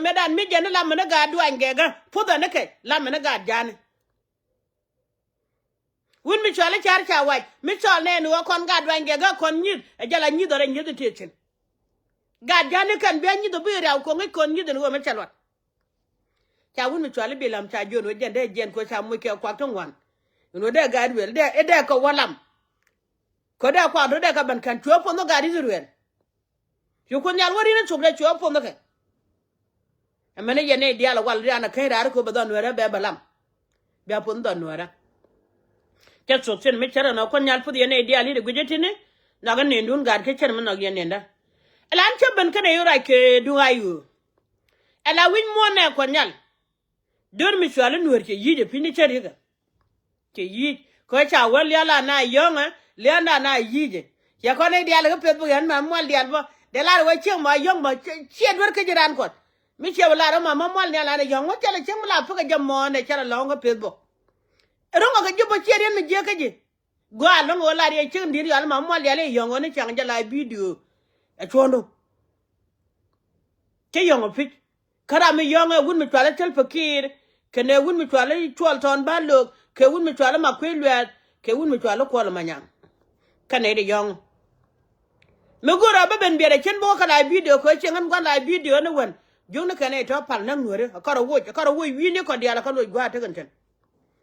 medan mi jen la mena ga duan gega poda ne ke la mena ga jan win mi chale char cha wai mi chol ne no kon ga duan gega kon nyid e jala nyido re nyido techen ga jan kan be nyido bi ra ko ngi kon nyido no me chalot cha win mi chale bi lam cha jon we jen de jen ko cha mu ke kwa ton wan no de ga wel de e de ko walam ko de kwa do de ka ban kan chuo pono ga ri ruel yo kon yal wari ne chokre chuo pono ke amene yene dia la wal riana kai ra ko badon wera be balam be pon don wera ke chokchen me chara na kon yal pu yene dia li de gujetine na ga ne ndun gar ke chen me no yene nda elan che ben kane yura ke du ayu ela win mo ne kon yal dur mi chwale nuer ke yide pini cheri ga ke yi ko cha wel yala na yonga lenda na yije ya ko ne dia la pe bu yan ma mol dia bo de la we chen ma yong ma che dur ke jiran ko mi che wala ma mol ne la ne yong wa tele chen la fu ga jamo ne chara lo ngo pe bo rongo ga jubo che ren mi je ka ji go alo ngo la ri chen dir yal ma mol ya le yong ne chang ja la video e chondo ke yong fi kara mi yong wun mi twala tel fakir kene wun mi twala twal ton ba lo ke wun mi twala ma kwelwa ke wun mi twala ko la manyang kane de yong me gora ba ben biere chen bo kala video ko chen an la video ne won jong ne kane to pal nang nuore karo wo wi ne ko dia la ko gwa te kan ten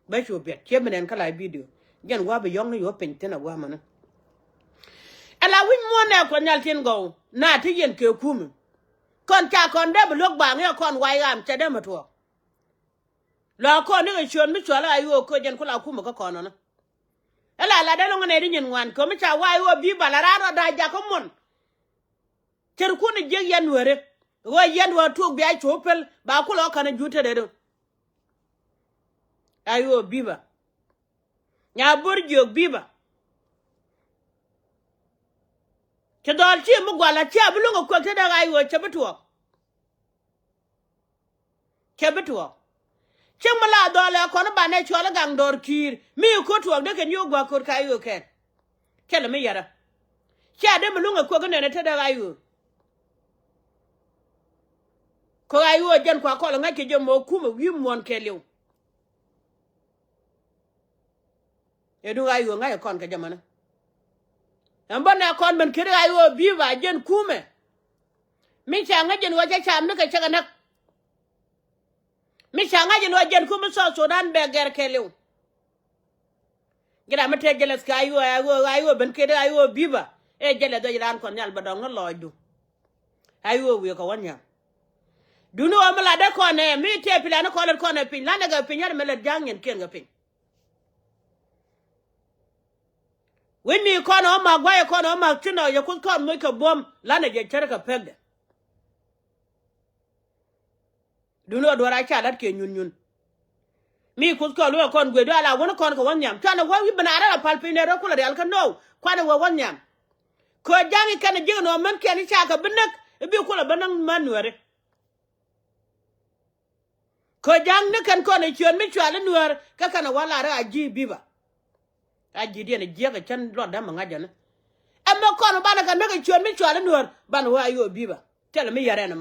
ba shu bet che menen kala video gen wa be yong ne yo pen ten wa mana ala win mo ne ko nyal tin go na ti yen ke kum kon cha kon de blok ba nge kon wai am che de ma to la ko ne chon mi chwala ayo ko jen ko la kum ko kono na ala la de lo ne ri nyen wan ko mi cha wai wo bi balara da ja ko mon ter ku ne je yan were wo yan wo tu bi ai chopel ba ku lo kana jute de do ayo biba nya borjo biba ke dol chi mu gwala chi abulu ko te da ayo chebetuo chemala dole ko no bane chola gang dor kir mi ko tuo de ken yo gwa kor kayo ken kele mi yara cha de mulunga ko ne te da ayo ko ayo jen kwa ko nga ke je mo ku mo wi mon kelew e du ayo nga kon ka jamana ambana kon ben kire ayo bi ba jen kume mi cha nga jen wa cha cham ne ka cha na mi cha nga jen wa jen kume so dan be ger kelew gira mate jeles ka ayo ben kire ayo bi ba e jele do jiran kon yal ba do nga loju ayo wi ko wanya dunu amala de ko ne mi te pilana ko ne pin la na ga pin yar mele jangen ken ga pin when me ko no ma gwa ko no ma tino ya ku ko mo ka bom la na je tere ka pegde dunu do ra cha dat ke nyun mi ku ko lo kon gwe do ala won kon ko won nyam tana wa wi banara la palpin ne ro ko la dal ka no kwa na won nyam ko jangi kan je no man ke ni cha ka binak bi ko la banan manuare ko jang ne kan ko ne chion mi chwala nuar ka kana wala ra ji biba aji dia ne jega chan lo da manga jana amma ko no bana kan mega chion mi chwala nuar ban wa yo biba tele mi yare na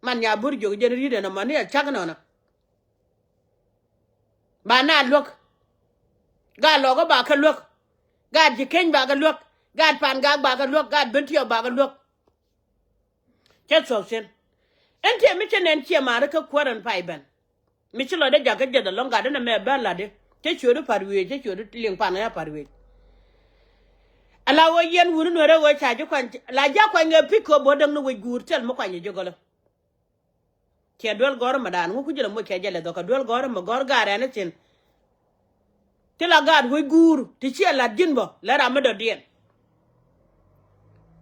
man ya burjo je ride na man ya chagna na bana lok ga logo ba ka lok ga jiken ba ga lok ga pan ga ba ga lok ga bentio ba ga lok ke so sen ente mi chenen tie mara ka kwaran pai ban mi chilo de jaga je da longa de na me ba la de te chodo parwe te chodo ling pana ya parwe ala wo yen wuru no re wo cha ju kwan la ja kwan nge piko bodang no we gur tel mo kwan ye jogolo ke dol gor madan ku jelo mo ke jele do ka dol gor mo gor gare na tin te la gad we gur ti chi la jinbo la ra me do dien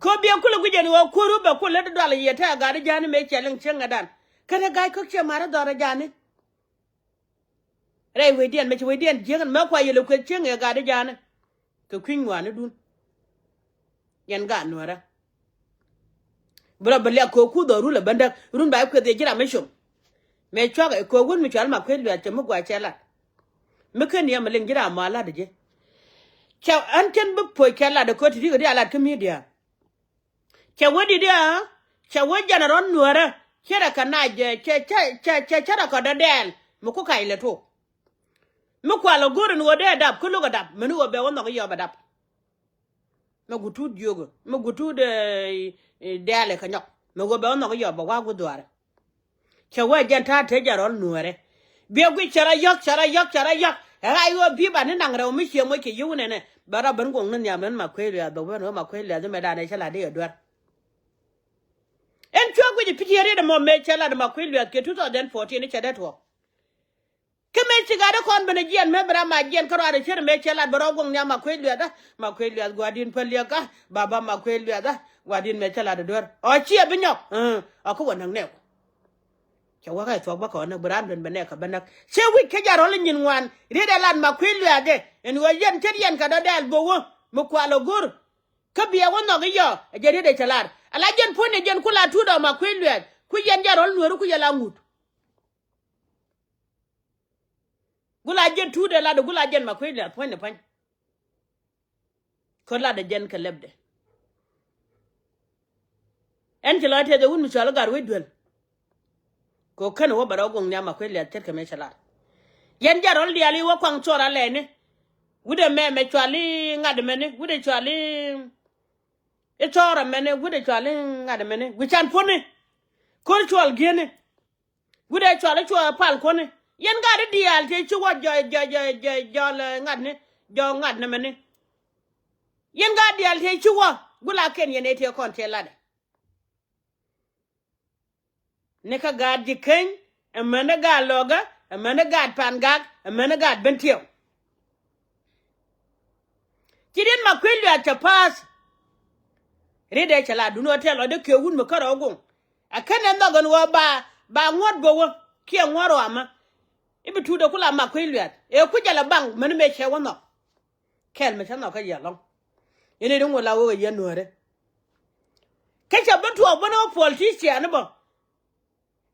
ko bi ku lu gujeni wo ku ru ba ku le do la yete ga de jani me chelen chenga dan kada gai ko che mara do ra jani rei we dien me we dien jengan ma kwa yelo ku chenga ga de jani ko kwinwa ne dun yan ga nuara bra bele ko ku do ru le banda run ba ku de jira me shom me chwa ga ko gun mi chal ma kwel ya te mu gwa chela me ken ya malen jira ma la de je cha anten bu po kala de ko ti ga ala ka media cha wodi dia cha wajana ron nuara chera kana je chera ko da del mu ku kai le to mu kwa lo gor no de dab ku lu ga dab menu wo be won no yo ba dab me gutu diogo me gutu de dale ka nyok me go be no yo ba wa gu duare che wa jan ta te jarol nuere be gu chara yok ai wo bi ba ni nang ra mi che mo ke yu ne bara ban gong nan ya men ma kwele ya do no ma kwele ya me da ne chala de do en chwa gu ji pitiere de mo me chala de ma kwele ya ke 2014 ni chada to keme chigada kon bene jian me bra ma jian karo ada chere me chala bro gong nya ma kwele da ma kwele ya gwadin pelia ka baba ma kwele ya da gwadin me chala de dor o chi e binyo ako wonang ne chawa ka to ba ko na bran ben bene ka banak se wi ke jaro le nyin wan rede lan ma kwele ya de en wo yen ter yen ka do dal bo wo mo kwalo gur ka biya wono ga yo je rede chalar ala jen pone jen kula tudo ma kwele ku yen jaro nueru ku yala ngut gula jen tude la de gula jen ma kwele point ne pan ko la de jen ka lebde en ti la te de wun chala gar we duel ko kan wo bara gong nya ma kwele ter ka me chala yen jarol di ali wo kwang chora le ne wude me chwali ngade mene wude chwali e chora mene wude chwali ngade mene wichan pone ko chwal gene wude chwali chwa pal kone yen ga di al te chuwa jo ngadne jo ngadne mene yen ga di al te chuwa gula ken yen ete kon te lade ne ka ga di ken emene ga loga emene ga pangag emene ga bentio kidin makwelu at pass rede chala duno telo de ke wun me karo ogun akane ndogon wo ba ngod bo wo ke ngoro ama ibi tudo kula makwelu at e ku jala bang men me che wono kel me chano ka yalong ene dun wala wo ye nuere ke cha bantu obono politician bo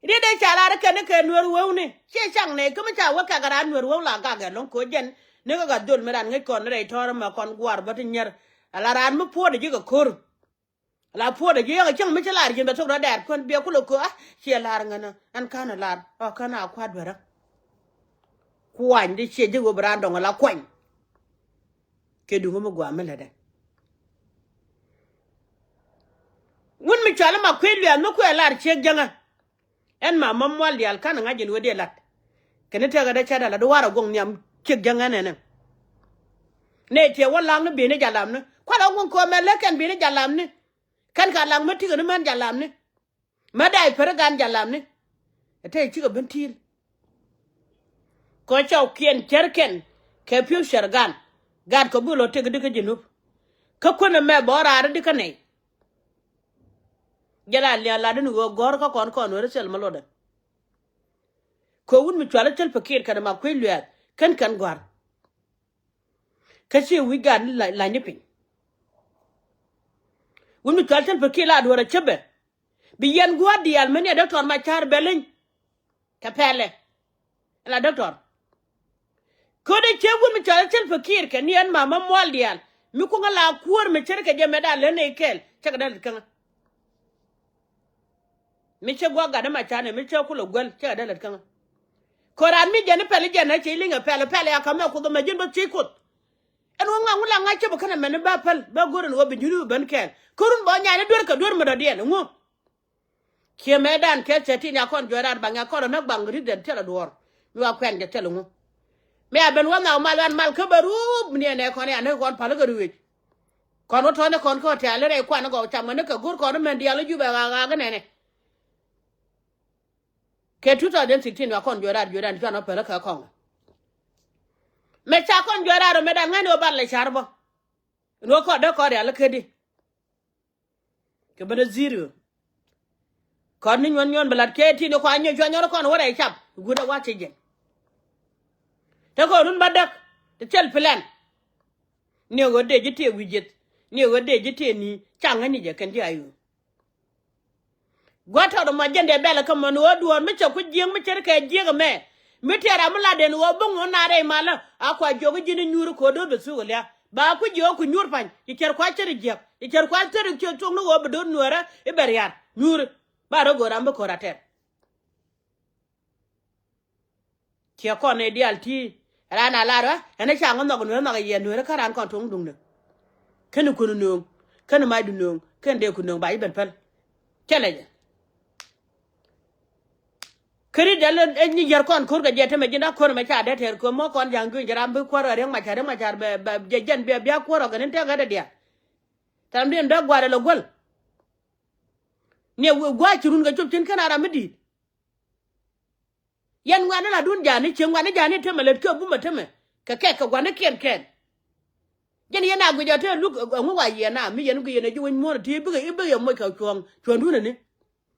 rede chala re kene ke nuer wo ne che chang ne kuma cha wa ka gara nuer wo la ga long ko jen ne ga dol meran ngai kon re tor ma kon gwar bat nyer ala ran mu po de ji ga kor ala po de ji ga chang me chala ri be to da dar kon be ku lo ko che lar ngana an kana lar o kana kwa dwara kwan de che ji go brando ngala kwan ke du mo gwa me le de ngun mi chala ma kwelu an mo ko lar che janga en ma mamwal di al kana ngajin wede lat kene te ga da cha da la do wara gong nyam chik janga ne te walang ne be ne jalam ne kwala gon ko me leken be ne jalam ne kan ka lang mati ne man jalam ne ma dai gan jalam ne te chi ga bentil ko chaw kien cherken ke piu shergan gad ko bulo te ga jinu ka ko ne me bora de ka ne jala la de no gor ko kon wore sel malode ko wun mi twala tel pakir kana ma kwelu ya kan gwar kace wi ga la nyipin wun mi twala tel pakir la dora chebe bi yen gwa di al meni doctor ma char belin ka pele la doctor ko de che wun mi twala tel pakir kan yen mama mwal dial mi ko ngala kuor me cherke je meda le ne kel chaka dal kan mi che gwa ga da ma chane mi che ku lo gwel chaka dal kan koran mi jene pele jene che linga pele akame ko do ma jin ba chikut en wonga ngula nga che bakana men ba pel ba goren wo be junu ban kel korun bo nyaane dor ka dor mo do den ngo ke medan ke cheti nya kon jorar ba nga ko na bang riden tela dor mi wa kwen de telo ngo me aben wona mal ka baru ne ko ne kon pala ga ruwe kon wo to ne kon ko te ale re kwa na go chama ne ka gur ko men dia lo ju ba ga ne ke 2016 wa kon jorar no pala ka kon me cha kon jorar me da ngani o balle charbo no ko de ko de ala kedi ke bada zero kon ni nyon balat ke ti no ko anyo jonyo kon wora chap guda wache je te ko run badak te tel plan ni go de jite wijet ni go de jite ni changa ni je kan di ayu gwata do ma jende bela kam no duor mi che ku jing mi cher ke jing me mi tera mla den wo bongo na re mala akwa jogo jini nyuru ko do be sugolia ba ku jo ku nyur pan ti cher kwa cher je ti cher kwa cher ke to no wo do nuora e beriar nyur ba ro go rambe ko rater chia con ne dial ti rana la ra ene cha ngon no no ye no ka ran kon tung dung de ken ku no ken mai du no ken de ku no ba ben pel chele kri dal ni jar kon kur ga jete me jinda kon me cha de ter ko mo kon jang gu jaram bu ko re ma cha be jen be bia ko ro ga nen te ga de dia tam den da gwa lo gol ne gwa chirun ga chup tin kana ra midi yan ngwana la dun jani chen ngwana jani te me le ko bu ma te me ka ka gwana ken jen yana gu jate lu ngu wa ye na mi yen gu ye ne ju mo ti bu ga mo ka chuon du ne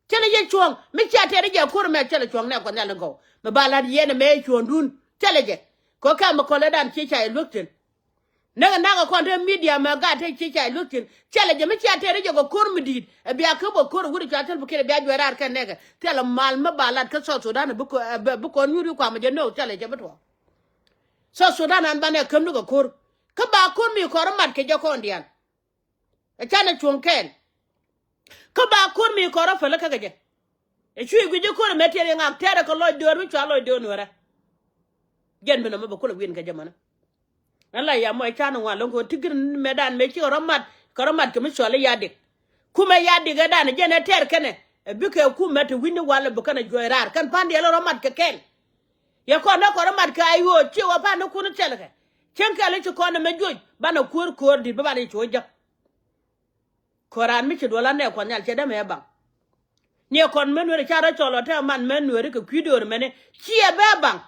chele ye chuong mi cha te je kur me chele chuong ne ko ne le go me bala ye ne me chuon dun chele je ko ka mo ko le dan chi cha luktin ne na ga kon te media me ga te chi cha luktin chele je mi cha te je go kur mi dit e bia ko bo kur wuri cha te bu ke bia ju rar kan ne ga tele mal me bala ka so sudan bu ko nyuri kwa me je no chele je beto so sudan an ba ne kam go kur ka ba kur mi ko mat ke je ko ndian e cha ne chuong ken ka ba kur mi ko ro fele ka je e chui gu je ko me tere ngam tere ko lo do ru cha lo do no ra gen me no me ko lo win ka jamana Allah ya mo cha no wa lo ko tigir me dan me ci romat ko romat ke mi so le yade kuma yade ga dan je ne ter kene e bi ke ku me to win wala bu kana joy rar kan pande lo romat ke ken ya ko na ko romat ka ayo ci wa pa no ku no tele ke ken ka le ci ko na me joy bana kur di ba ni ci ja koran mi ci dola ne ko nyal ce da me ba ni kon menu re chara cholo te man menu re ko kwidor mene chie bebang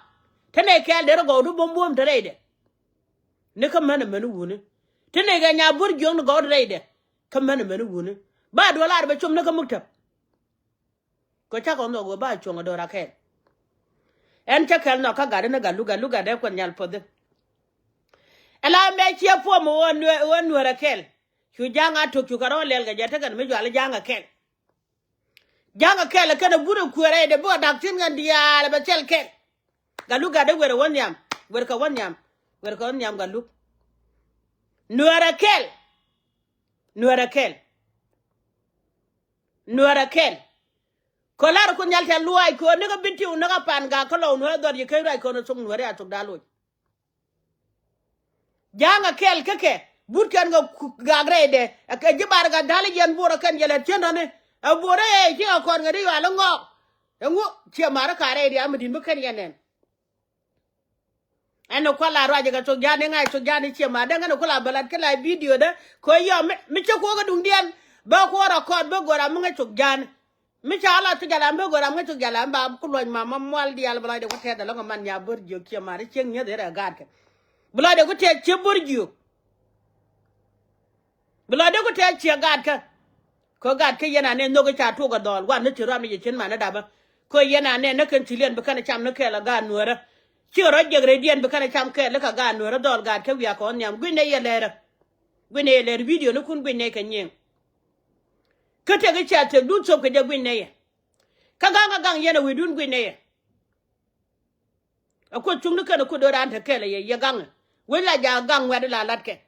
tene kel de go du bombom de reide ne kam menu wune tene ga nya bur jong go de reide kam menu wune ba dolar be chum ne ko muktab ko cha ko no go ba chongo do ra kel en cha kel no ka ga de ga luga de ko nyal pod ela me chie fo mo won ra kel chu janga to chu karo lel ga jata kan me jwala janga kel janga kele kana buru kuere de bo dak tin ngan dia le betel kel galu ga de were wonyam wer ka wonyam galu nuara kel kolar ko nyalte luai ko ne ga binti un ga pan ga ko lo no do ye kai rai ko no sum nuare a tok dalo janga kel keke burkan ga grede ka jibar ga dali yen buru kan yele tendane abore ji akon ngari wala ngo ngo ti mara kare ri amdin bukan yanen eno kwala raje ga to jani ngai to jani ti ma danga no kula balat kala video da ko yo mi ce ko ga dung dian ba ko record ba gora mu ngai to jani mi cha ala to jala ba gora mu to jala ba ku lo mama mwal dial bala de ko te da lo man ya bur jo ti ma ri chen nya de ra ga ka bala de ko te che bur jo bala de ko te che ga ka ko gad ke yana ne no ga cha to ga dol wa ne tira mi chen ma na da ba ko yana ne na kan tilien ba kana cham na ke la ga nuora chi ro je gredien ba kana cham ke la ka ga nuora dol gad ke wi ko nyam gwine ye lere video no kun gwine ka nyen ka te ga cha te du so ke je gwine ye ka ga yana wi dun gwine ye ko chung ka ko do ran ta ke la ye gang we la ja gang wa de la lat ke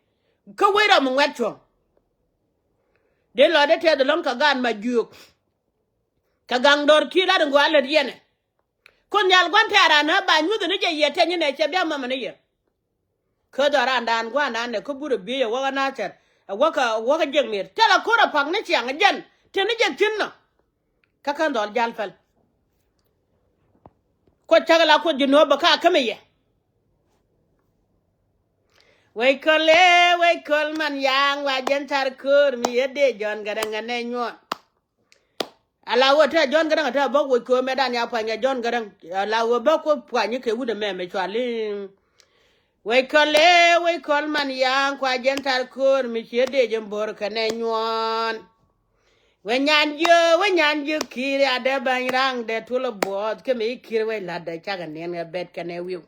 ko we ra mo wat chong de lo de te de lon ka gan ma juk ka gang dor ki la ngo ala yene ko nyal gon tara na ba nyu de ne je yete ne che bia mama ne ye ko do ran dan gwa na ne ko buru bi ye wa na cher wa ka jeng mir tela ko ra pak ne chiang jen te ne je tin no ka kan dol jal fal ko chagala ko dino ba ka kame ye Wai kol man yang wa jentar kur mi yede jon gadang ne nyo ala wota jon gadang ta bo wo ko medan ya pa nya jon gadang ala wo bo ko pa ni ke wude me chwali wai kol man yang wa jentar kur mi yede jon bor ka ne nyo we nyan jo kiri ade ban rang de tulo bod ke mi kiri we la de chaga ne bet ka ne wiu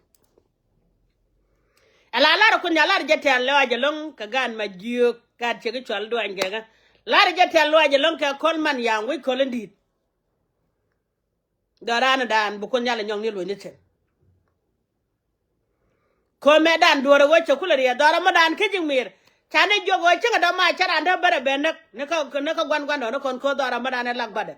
ala ko nyala jete Allah jalong ka gan ma juk ka che ke chwal do angega la jete Allah jalong ka kolman yang wi kolendit darana dan bu ko nyala nyong ni lo ni chen ko medan do ro che kula ri dara madan ke jingmir chane jogo che ga ma chara anda bare ben ne ka gwan do no kon ko dara madan lak bade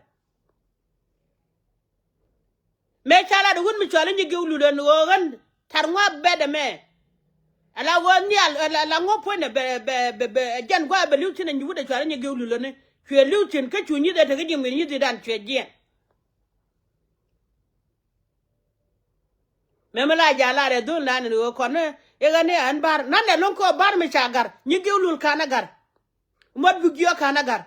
me chala du mi chole ni giulu den wogan tarwa bede me ala woni ala ngopo ne be jan kwa be lutin ni wude chole ni giulu ne chwe lutin ka chu ni de te gi mi ni de dan chwe je me mala jala re dul nan ni ko ne e ga ne an bar nan ne lon ko bar mi chagar ni giulu kana gar mo bu gyo kana gar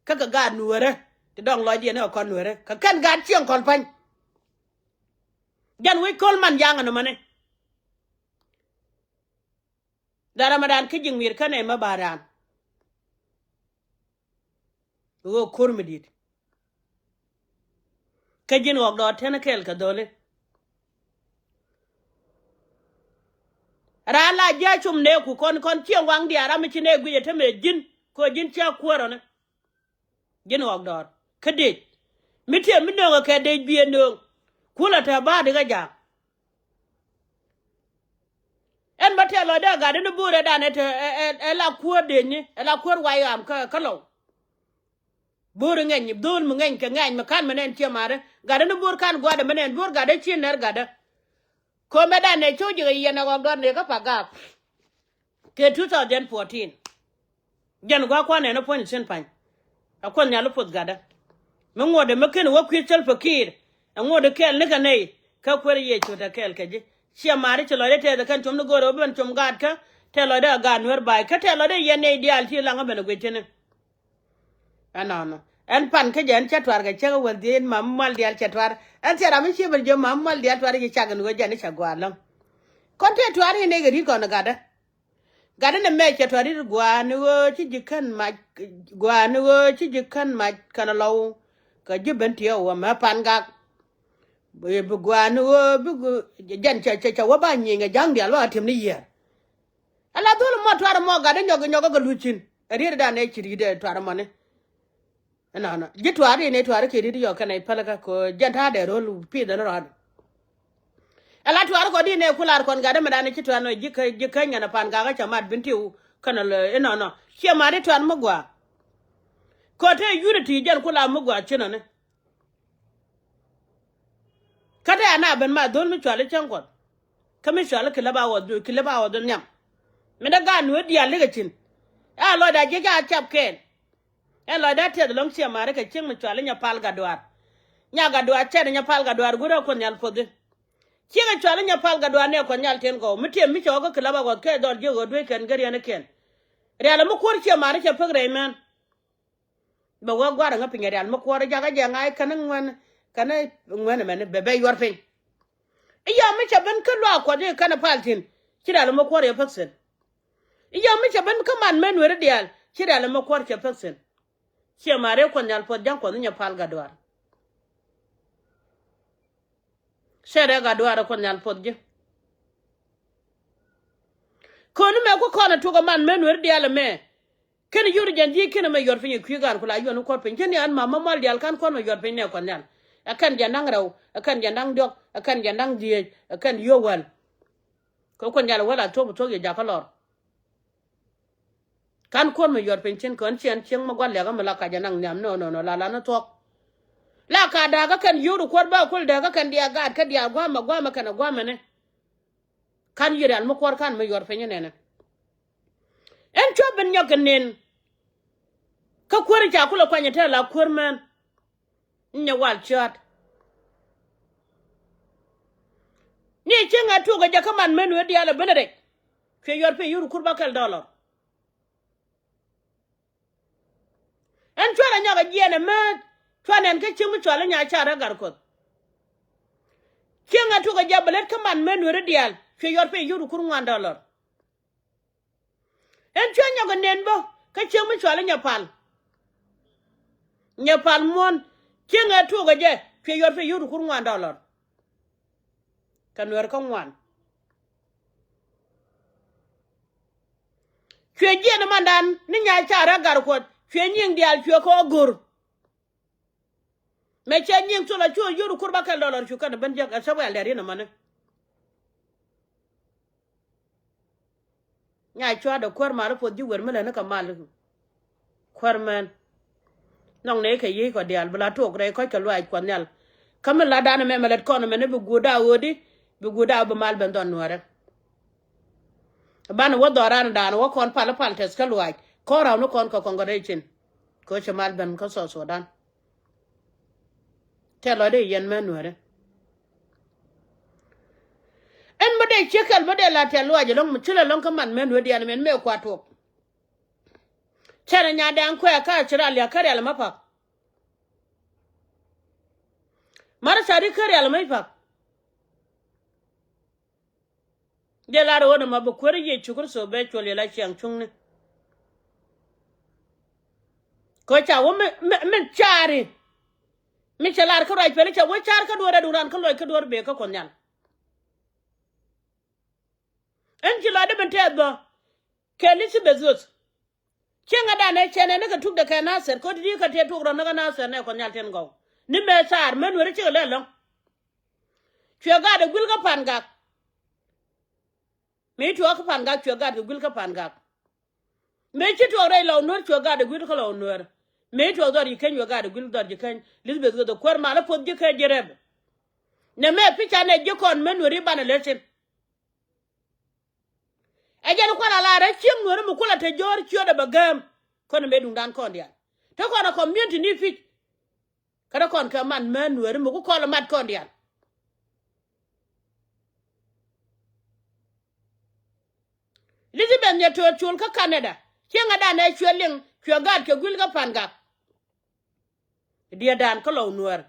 kaka ga nuere ti dong lo die ne ko nuere ka kan ga chieng kon pan jan we kol man yang no mane dara madan ke jing mir kane ma baran wo kur medit ke jin wok do tena kel ka dole ra la ja chum ne ku kon chieng wang dia ra mi chine gwe te me jin ko jin cha kworo ne jin wok do ke dit mi te mi no ka de bi no kula ta ba de ga ja en bate lo da ga de bure da ne te e la ko de ni e la ko wa yam ka lo bure ngen ni dul mu ngen ka ngen ma kan menen che mare ga de bur kan gwa de menen bur ga de chin ner ga de ko me da ne chu ji ye na go ne ka pa ga ke 2014 jan gwa kwa ne no pon sen pan akon nya lo put ga de mo ngode me ken wo kwitsel fakir ngode kel ne ka ne ka kwere ye chu da kel ka ji sia mari che lo de te kan tum no goro ben tum gad ka te lo de ga Nuer bai ka te lo de ye ne dial ti la ngabe no gwetene anano en pan ka jen chatwar ga che wal din mam mal dial chatwar en tera mi chi bel jo mam mal dial twar ji chagan go jani chagwalam kon te twar ne ga ri ko na gada ne me chatwar ri gwa ne wo chi jikan ma gwa ne wo chi jikan ma kana law ka jiben ti o ma pan ga be gwa ne wo bu jan cha wa ba nyi nga jang dial wa tim ni ye ala dul mo twar mo gada nyogo ga luchin ri da ne chi ri de twar mo ne na jitwari ne twari ke ri yo kana palaka ko janta de rolu pi de ro ala twari ko di ne kular kon gade madane kitwa no jika nya na pan ga chamat bintiu kana le no che mari twan mugwa ko te unity jan kula mugwa chino ne kada ana ben ma don mi twale chankon kami twale kilaba wo nyam me da ga no dia le gachin a lo da je ga chap ken elo da te long sia mare ka ching mi twale nya pal ga dwar che nya pal ga dwar guro ko nyal podi chinga twale nya pal ga dwar ne ko nyal ten go mitie mi cho go klaba go ke dol je go dwe ken gari ne ken real mo kor che mare che pegre man ba wa gwara nga pinga real mo kor ja ga ngai kan ngwan men bebe yor fin iya mi che ben ka lo ko de kana paltin kira mo kor ya peksen iya mi che ben ka man men wer dial kira mo kor che peksen che mare ko nyal pod jang ko nya pal ga dwar sere ga dwar ko nyal pod je ko ni me ko na to go man men wer dial me ken yur janji ken me yor fin ku gar ko la yon ko pen ken an mama mal dial kan ko me yor fin ne ko nyal akan janang raw akan janang dok akan janang die akan yowal ko nyal wala to ye ja ka lor kan kon me yor penchen kon chen cheng ma gwan le ga mala ka janang nyam no la na tok la ka da ga kan yuru ko ba kul da ga kan dia ga ka dia gwa ma kana gwa ne kan yiri al mo kor kan me yor penyen ne en cho ben nyoken ka kwori ja kula kwanya ta la kwor man nya wal chat ni chenga tu ga ja kaman men we dia la benedek fe yor pe yuru kurba kal dollar en chora nyaga jene ma chwanen ke chimu chwala nya chara garkot chenga tu ga jabalet kaman men we dial fe yor pe yuru kur $1 en chanya ga nenbo ke chimu chwala nya pal mon chenga tu ga je fe yor pe yuru kur $1 kan wer kan wan fe jene mandan ni nya chara garkot fe nying dial fe ko gur me chen nying so la chu yuru kurba kal $1 chu kan ban jak asawa le na mane nya chwa da kwar mar po di wer mele na kamal kwar man nong ne ke yi ko dial bla tok re ko ka lwa ko nyal Come la dana me melet kono me ne be guda wodi be guda be mal ben don Nuer ban wo doran dan wo kon pala paltes ka luaj ko ra no kon ko congratulation ko chamal ben ko so dan te lo de yen men Nuer en bade chekel bade la te luaj long mchile long ka man men wedi an men me kwato tere nya dan ko ka chira le kare al mapa mara sari kare al mapa de la ro no mabu ko ye chukur so be chole la chiang chung ne ko cha wo me chari mi chalar ko rai pele cha wo char ka dora duran ko loy ka dor be ka konyan en ji la de bente do ke Elizabeth zot chenga da ne chene ne ka tuk de ka na ser ko di ka te tuk ro na ser ne konyan ten go ni me sar men wori chi le long chwe ga de gul ka pan ga me to ka pan ga chwe ga de gul ka pan ga me chi to re lo no chwe ga de gul ka lo no me to do ri ken yo ga de gul do ri ken Elizabeth go do kwar ma la pod di ka jereb ne me picha ne je kon men wori ban le chen ejel ko la re chim Nuer mu kula te jor chio de bagam kon me dun dan kon dia to ko na community ni fit kada kon ka man men Nuer mu ko la mat kon dia Elizabeth ne to chul ka Canada chenga da ne chweling chwegad ke gul ka panga dia dan ko lo Nuer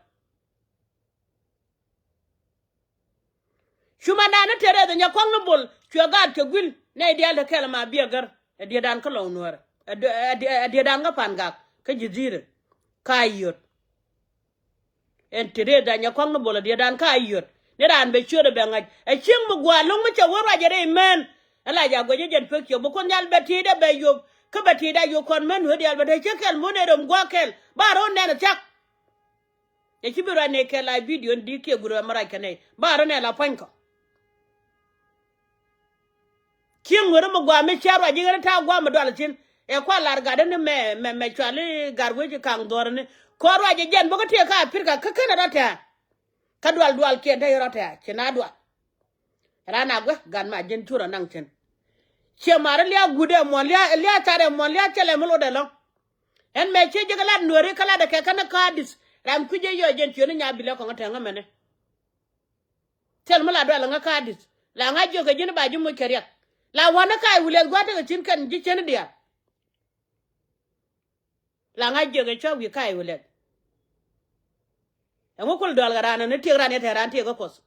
shuma da na tere da nya kon bol chwegad ke gul ne dia le kala ma biegar dia dan ko lo Nuer dia dan ga panga ka jizire kayot en tere da nya kon bol dia dan kayot ne dan be chure be ngaj e ching mu gwa long ma cha wora jere men ala ja go jen pek yo bu kon yal beti de be yo ka beti da yo kon men hodi al beti chekel mo ne rom gwa kel baro ne na chak e kibira ne ke la video ndi ke guru mara kene baro ne la panko king wora mo gwa me charo ajira ta gwa mo dal chin e kwa lar ga de me chali garwe ji kang dorne ko ro je jen bo ko te ka pirka ka kana rata ka dual ke de rata china dual rana gwa gan ma jen tura nang chen che mara lia gude mo lia tare mo lia chele mo de lo en me che je kala Nuer kala de ke kana kadis ram kuje yo jen tiyo nya bile ko ngata ngamene tel mo la do la ngakadis la nga jo ke jin ba ju mo keriak la wana kai wule gwa te chin kan ji chen dia la nga jo ke cho wi kai wule en ko kul dol garana ne tigran te ran te ko pos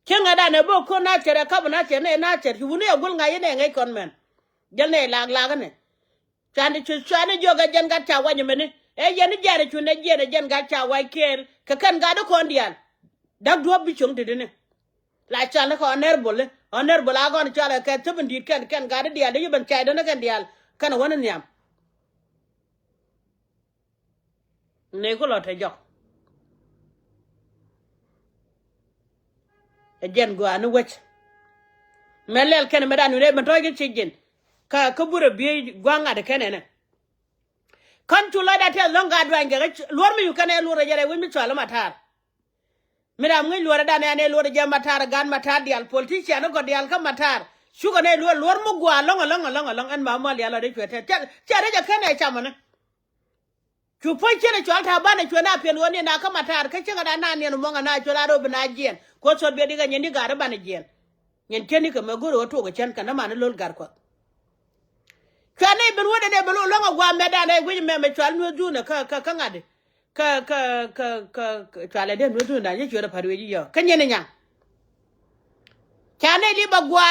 kenga da ne bo ko na tere ka na tere na tere wune gul nga yene ngai kon men jel ne lag ne chande chu chane joga jen ga ta wanyu mene e yen jare chu ne jere jen ga ta wa ker ka kan ga do kon dial dak do bi chung de ne la chale ko onerbol agon chale ka tubin dit kan ga de dial de ban kai de ne kan dial kan wona nyam ne ko lo te jok e jen go anu wech melel ken medan ne ban toge chijin ka bure bi gwanga de kenene kan tu la da te longa dwange lor mi yukane lor jere wi mi chala matar mira ngi lor da ne lor je matar gan matar dial politician go dial ka matar shuga ne lor mu gwa long en ma mal yala de chwete tere je kene chamane chu po chere chwata bana chwana pen woni na ka matar ka chinga da na ne mo nga na chula ro bina jien ko so be diga nyendi gar bana jien nyen teni ka magoro to go chen kana man lol gar ko kane ben wona ne belo longa gwa medane wi me chwal no duna ka ngade ka chwale de no duna ye chwere parwe ji yo kanye ne nya kane li bagwa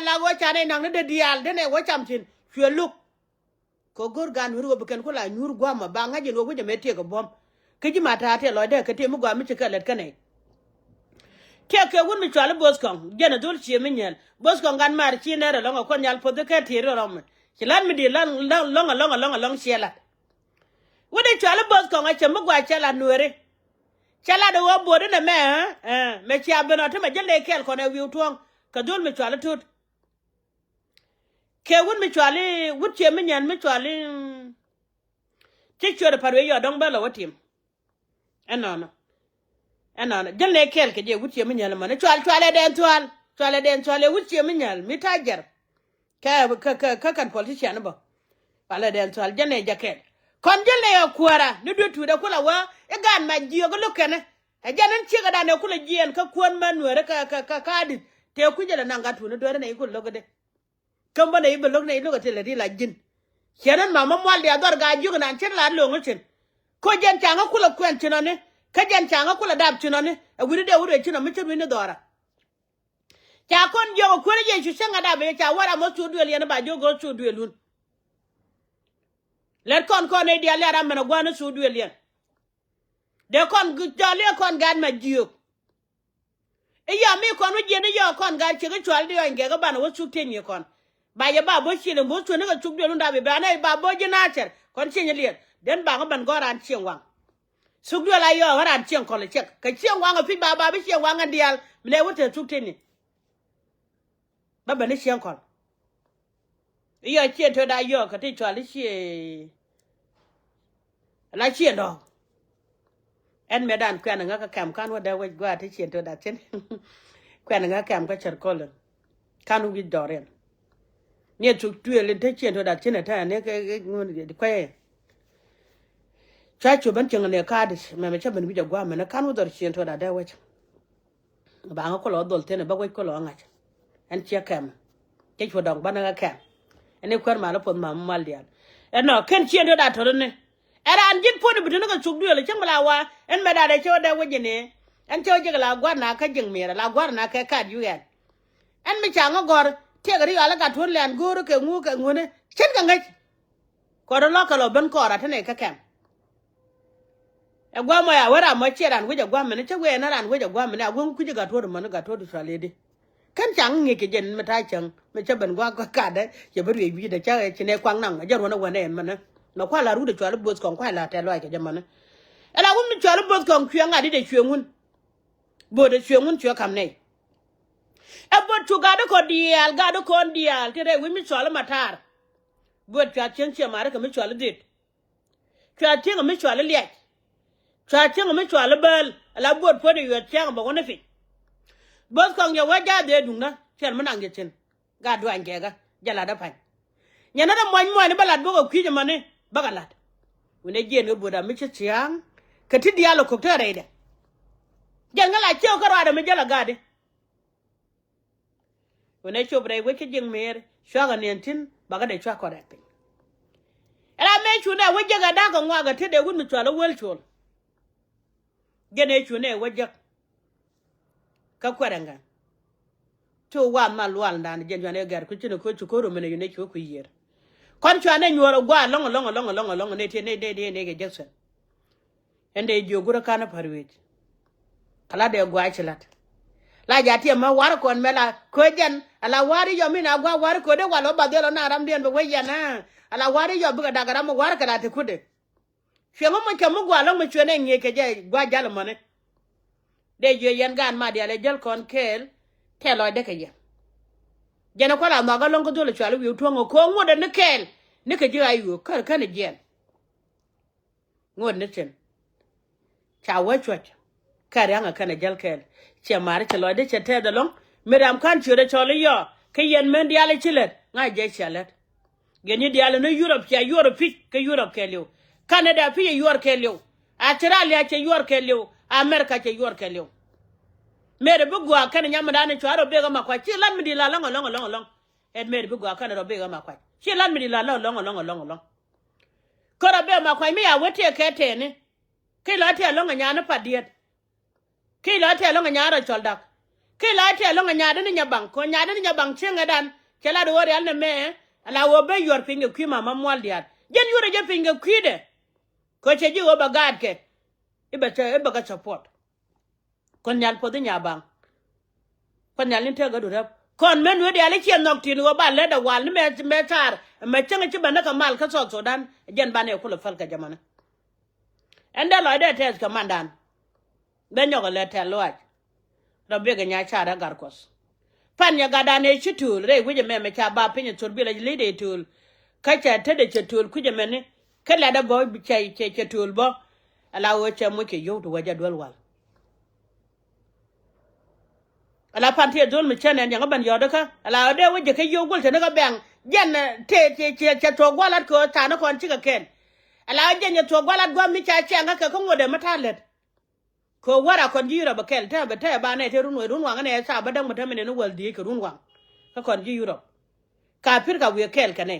la go kane nang de dial de ne wo chamchin chweluk ko gor gan wuro be ken ko la nyur gwa ma ba ngaje no go je mete ko bom ke ji mata te lo de ke te mu gwa mi chikalet kane ke won mi chwale boskon gena dol chi minyel boskon gan mar chi ne ro ngo ko nyal po de ke ti ro rom chilan mi di long shela wode chala bos ko ngache mugwa chala Nuer chala de wo bode na me chia beno te me jele kel ko ne wi tuong ka dol mi chala tut ke won mi chwali wut che mi nyan mi chwali ti chore parwe yo dong belo watim Ano jalle kel ke je wuti min yalla man twal den wuti min yalla mi tajer ka kan politician ba wala den twal jalle jakel kon jalle yo kuara ni do tuda kula wa e gan ma jiyo go lokene e janan ci ga dane kula jiyen ka kon man Nuer ka di te ku jela nanga tu ne do ne ko logode kan ba ne be log ne logate le di la jin kenan mama mwal dia dor ga ju nan chen la lo ngochin ko jen changa kula kwen chinone ka jen changa kula dab chinone e wuri de wuri chino mi chimi ne dora cha kon jo ko je ju sanga da be cha wara mo tu duel yana ba jo go tu duelun let kon ne dia le ram na gwana su duel yan de kon gu jale kon gan ma jiyo e ya mi kon je ne yo kon ga chi ga chwal de yo nge ga ban wo su tenye kon ba ya ba bo chile bo tu ne ga tu duelun da be ba na ba bo je na cher kon chi ne den ba ga ban goran chieng wang sugdo la yo waran chieng ko le chek ka chieng wang fi ba bi chieng wang ndial mle wote tukteni ba ne chieng ko yo chien to da yo ka ti chwa le chi la chien do en medan kwen nga ka kam kan wa da we gwa ti chien to da chen kwen nga kam ka cher ko le kan wi doren ne tu le te chien to da chen ta ne ke ngun de kwe chacho ban chenga ne kadis me cha ban bija gwa me na kanu dor chien to da wech ba nga ko lo dol tene ba ko lo nga en chia kam ke fo dong ban nga kam ene kwar ma lo pon ma mal dia no ken chien to da to ne era an jin pon bi no ga chuk du le chambala wa en me da de cho da weje ne en cho je la gwa na ka jing me la gwa na ka kad yu en me cha nga gor te ga ri ala ga ton le an goro ke ngu ke ngune chen ga ngai ko do lo ka lo ban ko ra tene ka kam e gwa mo ya wara mo cheran wuja gwa mene che we na ran wuja gwa mene agun ku jiga to man ga to du salede kan chang nge ke jen meta chang me che ban gwa ka de ye ber ye bi de cha e chine kwang nang ja ro na wane en man na kwa la ru de chwa le bos kon kwa la te lo ke jamane ala wum ni chwa le bos kon kyu nga di de chwengun bo de chwengun chwa kam ne e bo tu ga de ko dial ga de ko dial te de wi mi chwa le matar bo chwa chen che mare ka mi chwa le dit chwa chen mi chwa le liet cha cheng me chwa le bel la bot po de yo cheng ba wona fi bos kong ya waja de dung na chen manang ge chen ga dwan ge ga jala da pan nyana da moy moy ne balad bo ko kwi jamane bagalat wona je ne boda mi che chiang ka ti dialo ko tere de jeng la che ko ra da me jala ga de wona cho bre we ke jeng mer shwa ga nentin baga de chwa ko da pe era me chu na we je ga da ko ngwa ga ti de gun mi chwa le wel chol gene chune wajak ka kwaranga to wa malwal ndan je jwane gar ku chine ko chukoro mene yune chu ku yer kon chwane nyoro gwa long ne te ne de ge jackson ende jogura kana parwet kala de gwa chilat la jati ma war kon mela ko jen ala wari yo mina gwa war ko de walo badelo na ram den be wayana ala wari yo buga dagara mo war kala te kude fengo mo chamu gwa long mo chene nye ke je gwa jalo mone de je yen gan ma de le jal kon kel telo de ke je jena ko la ma ga long ko dole chalo wi to ngo ko ngode ne kel ne ke je ayu ka ne je ngod ne chen cha wa chwat ka ranga kana jal kel che mare che lo de che te de long miram kan chure cholo yo ke yen men dia le chilet nga je chalet geni dia le no Europe ya Europe ke Europe kelio Canada fi yor kelio Australia che yor kelio America che yor kelio mere bugwa kan nyama dane chwaro bega makwa chi lan mi di la long et mere bugwa kan ro bega makwa chi lan mi di la long ko ro be makwa mi ya wote kete ne ke la te long nya na padiet ke la te long nya ro choldak ke la te long nya de nya bang ko nya de nya bang chenga dan ke la do wori al ne me ala wo be yor pinge kwi mama mwal diat jen yore je pinge kwi de ko che ji wo bagad ke ibe ga support kon nyal po de nya bang kon nyal ni te ga do rap kon men we de ale chien nok tin wo ba le da wal ni me tar me chenga chi bana ka mal ka so dan jen bane ko le fal ka jamana enda lo de tes ka mandan ben yo ga le te lo do be ga nya cha da gar kos pan ya ga da ne chitul re we je me cha ba pin tur bi le de tul ka cha te de chitul ku je me ne ka la da bo bi chai che chitul bo ala wo che mo ke yo to waja dol wal ala pantie dol mi chene nyanga ban yodo ka ala de wo je ke yo gol te na bang jen te to gwalat ko ta na kon chika ken ala jen to gwalat gwa mi cha nga ka ko ngode matalet ko wara kon jira bakel ta ba ne te run wanga ne sa badang mata mene no waldi ke run wang ka kon jiro ka pir ka wi kel kane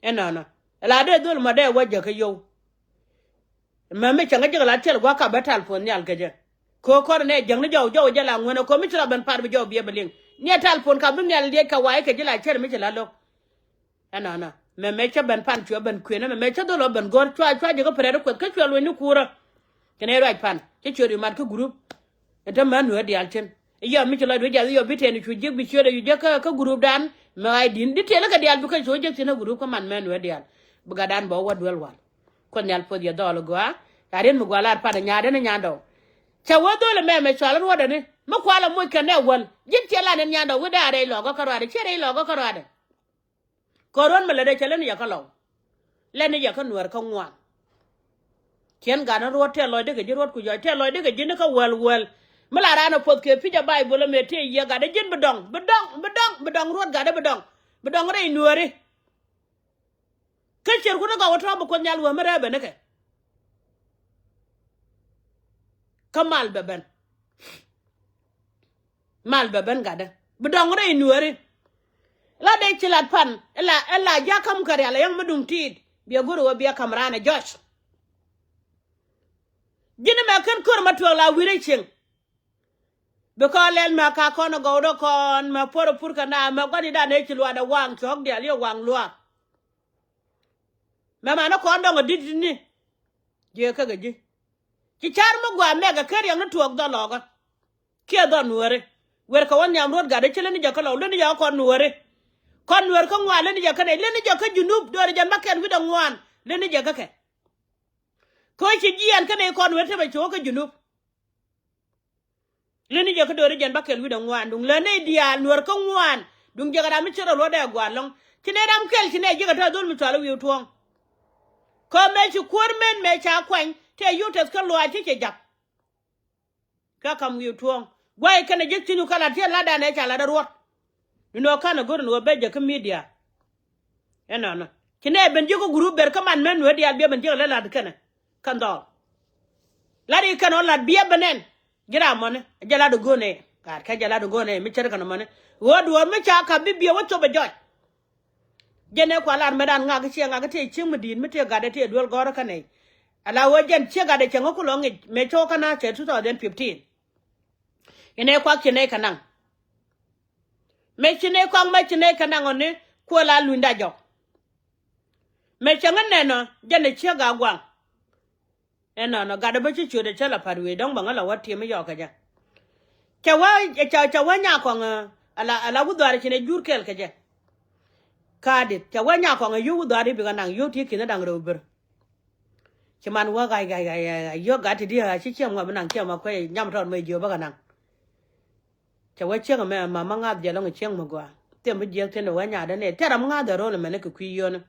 enana ala de dol ma de waje ke yo ma me changa jigala tel gwa ka batal pon nyal ke je ko ne jang ne jaw jala ngone ko mi tra ban par bi jaw bi beling ne tal pon ka bi nyal de ka wai ke jila cher mi jila lo enana me cha ban pan chua ban kwena me cha dolo ban gor chua je ko pere ko ka chua lo ni kura kene right pan che chori mat ko group eta man no di alchen ya mi chla do ja yo biteni chu jig bi chore yu ka group dan mai din di tele ka di al bu ka so je tena group ko man no di al bu ga dan bo wad wel wal ko nyal po ya dolo gwa aren mu gwala pa da nyaade na nyando cha wodole me chala woda ne ma kwala mo kene wal jin tela ne nyando woda re lo go karade chere lo go karade koron mala de chelen ya kalo leni ya kan wer ka ngwa ken gana rote lo de ge rot ku jo te lo de ge jin ka wel mala rana pot ke pija bible me te ya ga de jin bedong rot ga de bedong re nuore ke cher ku ga wato ko nyal wa mere be ne ke kamal beben mal beben ga de bedong re nuore la de chilat pan ela ja kam kare ala yang madum tid biya goro wa biya kamrana josh jina ma kan kor ma to la wire ching be ko len ma ka kono go do kon ma poro pur kana ma gani da ne chilwa da wang chok de ali wang lwa ma na ko ndo ngodi ni je ka gaji ci char ma gwa me ga kare yang to do loga ke do nuore wer ka won nyam rod ga de chile ni ja ka lo ni ja ko nuore kon wer ko ngwa le ni ja ka ne le ni ja ka junub do ja maken wi do ngwan le ni ja ka ke ko ci jian ka ne kon wer te ba cho ka junub le ni ja ka do ja maken wi do ngwan dung le ne dia wer ko ngwan dung ja ga mi choro lo da gwa long ci ne dam kel ci ne ji ga ta dul mi talo wi tuong ko me ci kur men me cha kwen te yutes ka lo a ci ja ka kam wi tuong gwai kana je tinu kala te la da ne cha la da ruot no kana gor no beje ka media enana kine ben jogo group ber ka man men wedi albe ben jogo la kana kando lari kana la biya benen gira mone jala do gone ka jala do gone mi cer kana mone wodu wor mi cha ka bibiya wato be joy jene ko alar medan nga ga ci nga ga te ci mudin mi te ga de te dol gor kana ala wojen ci ga de ci ngoko lo ngi me to kana ce 2015 ine kwa kine kana mechine kwang mechine kanangone ko la lunda jo mechanga neno jane chega gwang eno gada bachi chude chala parwe dong bangala wati me yo kaja chawa nya kwang ala gudwar chine jurkel kaja kadit chawa nya kwang yu gudwar bi kanang yu ti kina dang rober chiman wa gai yo gati dia chi chem wa banang chem ma ko nyam ton me jo ba kanang chawa chenga me mama nga de long cheng mo gwa te mo je te no wa nya da ne te ram nga da ro le me ne ku yo ne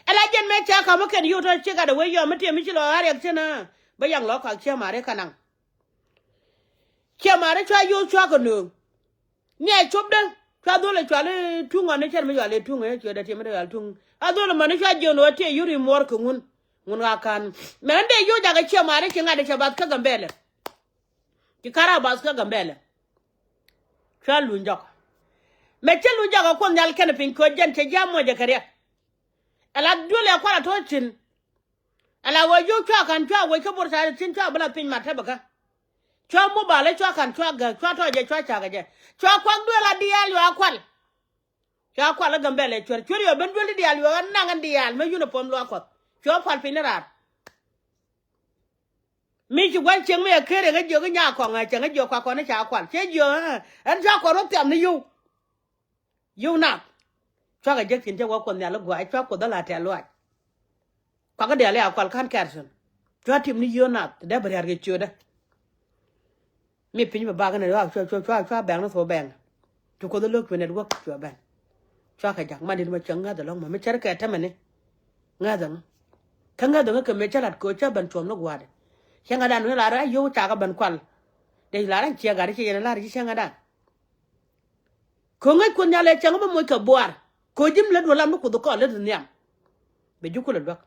ala jen me cha ka mo ken yu to chega da we yo me te mi chi lo are te na ba yang lo ka che ma re kanang che ma re chwa yu chwa ko no ne chop de chwa do le chwa le tu ngo ne cher me yo le tu ngo che da te me da tu a do le ma ne chwa je no te yuri mor ko ngun ga kan me nde yu ja ga che ma re che nga de che ba ka gambele ki kara ba ka gambele chwa lunjok me che lunjok ko nyal ken pin ko jen che jamo je kare ala dole kwala to chin ala wo yu chwa kan chwa wo ka burta chin chwa bala pin mata baka chwa mo bale chwa kan chwa ga chwa to je chwa cha ga je chwa kwa dole dial yo akwal chwa kwala gambele chwa chwa yo ben dole dial yo na ngan dial me yuno pom lo akwat chwa fal pin rar mi chi gwan cheng me kere ga jo ga nya ko nga cheng ga jo kwa ko na cha kwal che jo an cha ko ro tem ni yu na chwa ga je tin che wa ko nya lo gwa chwa ko da la te lo kwa ga de le akwal kan kerson chwa tim ni yu na de ber ga chu da mi pin ba ga ne wa chwa bang no so bang tu ko da lo ko ne wa chwa bang chwa ka jak ma ni ma cheng ga da long ma me cher ka ta me ne nga da kanga do ka me chalat ko cha ban chom no gwade changa dan la ra yo cha ka ban kwal de la ran chia ga ri che la ri changa dan ko ngai ko nyale changa ba mo ka boar ko jim le do lam ko do ko le nyam be jukul do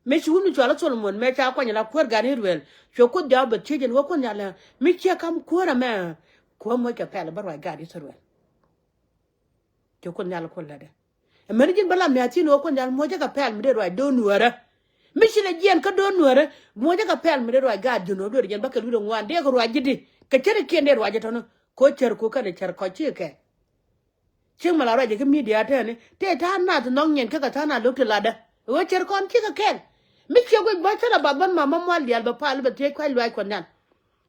me chu mi chala solomon me cha ko nyala ko ga ni ruel cho ko da ba che jen wo ko nyala mi che kam ko ra me ko mo ka pele ba ra ga ri ruel cho ko nyala ko la de me jin bala me ati no ko nyala mo ja ka pele mi de ra do nuara mi chile jen ka do nuara mo ja ka pele mi de ra ga do no do jen ba ka lu ngwan de ko ra jidi ka chere ke ne ra ja to ko cher ko ka de cher ko chi ke ching mala ra je ke media te ne te ta na to nong nyen ka ta na lu te la de wo cher kon chi ka ken mi che go ba ta ba ban mama mo lial ba pal ba te kwai lwai kon nan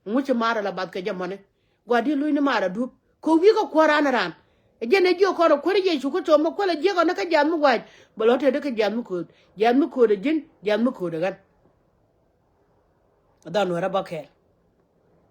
mu che mara la ba ke jamone gwa di lu ni mara du ko wi ko ko ran ran e je ne jo ko ro ko je chu ko to mo ko la je ko na ka jam mu gwa ba lo te de ka jam mu ko de jin jam mu ko de gan da no ra ba ke